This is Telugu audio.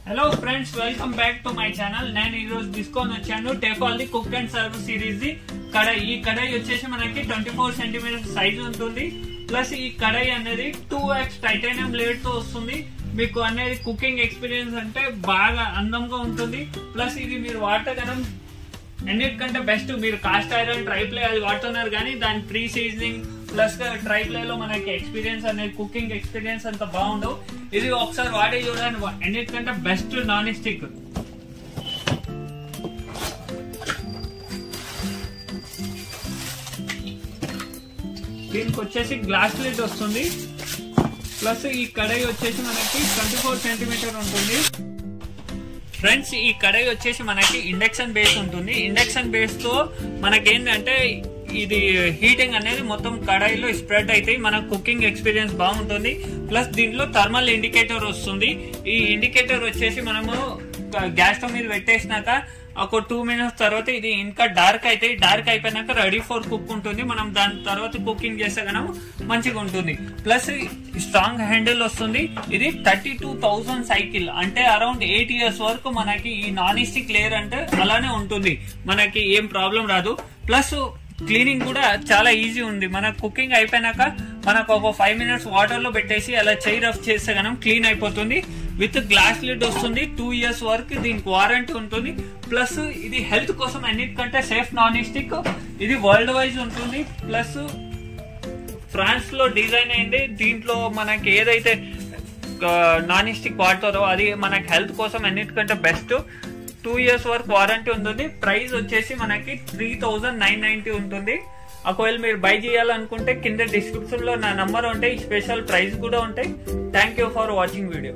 Hello friends, welcome back to my channel. నేను ఈ రోజు తీసుకొని వచ్చాను Tefal the cook and serve series the kadai. ఈ కడాయి వచ్చేసి మనకి 24 cm సైజ్ ఉంటుంది. ప్లస్ ఈ కడాయి అనేది 2x టైటానియం బ్లేడ్ తో వస్తుంది. మీకు అనేది కుకింగ్ ఎక్స్పీరియన్స్ అంటే బాగా అందంగా ఉంటుంది. ప్లస్ ఇది మీరు వాడటం అన్నిటికంటే బెస్ట్. మీరు కాస్ట్ ఐరన్ ట్రైప్లే అది వాడుతున్నారు కానీ దాని ప్రీ సీజనింగ్ ప్లస్ ట్రైప్లే లో మనకి ఎక్స్పీరియన్స్ అనేది కుకింగ్ ఎక్స్పీరియన్స్ అంత బాగుండవు. ఇది ఒకసారి వాడి చూడండి, అన్నిటికంటే బెస్ట్ నాన్ స్టిక్. దీనికి వచ్చేసి గ్లాస్ లిడ్ వస్తుంది. ప్లస్ ఈ కడాయి వచ్చేసి మనకి 24 cm ఉంటుంది. ఫ్రెండ్స్, ఈ కడాయి వచ్చేసి మనకి ఇండక్షన్ బేస్ ఉంటుంది. ఇండక్షన్ బేస్ తో మనకి ఏంటంటే ఇది హీటింగ్ అనేది మొత్తం కడాయిలో స్ప్రెడ్ అయితే మన కుకింగ్ ఎక్స్పీరియన్స్ బాగుంటుంది. ప్లస్ దీంట్లో థర్మల్ ఇండికేటర్ వస్తుంది. ఈ ఇండికేటర్ వచ్చేసి మనము గ్యాస్ స్టవ్ మీద పెట్టేసినాక ఒక 2 minutes తర్వాత ఇది ఇంకా డార్క్ అయితే డార్క్ అయిపోయినాక రెడీ ఫర్ కుక్ ఉంటుంది. మనం దాని తర్వాత కుకింగ్ చేస్తే కనుక మంచిగా ఉంటుంది. ప్లస్ స్ట్రాంగ్ హ్యాండిల్ వస్తుంది. ఇది 32,000 సైకిల్ అంటే అరౌండ్ 8 years వరకు మనకి ఈ నాన్ స్టిక్ లేయర్ అంటే అలానే ఉంటుంది, మనకి ఏం ప్రాబ్లం రాదు. ప్లస్ క్లీనింగ్ కూడా చాలా ఈజీ ఉంది. మన కుకింగ్ అయిపోయినాక మనకు ఒక 5 minutes వాటర్ లో పెట్టేసి అలా చెయ్యి రఫ్ చేస్తే కనుక క్లీన్ అయిపోతుంది. విత్ గ్లాస్ లిడ్ వస్తుంది. 2 years వరకు దీనికి వారంటీ ఉంటుంది. ప్లస్ ఇది హెల్త్ కోసం అన్నిటికంటే సేఫ్ నాన్ స్టిక్. ఇది వరల్డ్ వైజ్ ఉంటుంది. ప్లస్ ఫ్రాన్స్ లో డిజైన్ అయింది. దీంట్లో మనకి ఏదైతే నాన్ స్టిక్ వాడతారో అది మనకి హెల్త్ కోసం అన్నిటికంటే బెస్ట్. 2 years వరకు వారంటీ ఉంటుంది. ప్రైస్ వచ్చేసి మనకి 3,990 ఉంటుంది. ఒకవేళ మీరు బై చేయాలనుకుంటే కింద డిస్క్రిప్షన్ లో నా నంబర్ ఉంటాయి, స్పెషల్ ప్రైస్ కూడా ఉంటాయి. Thank you for watching video.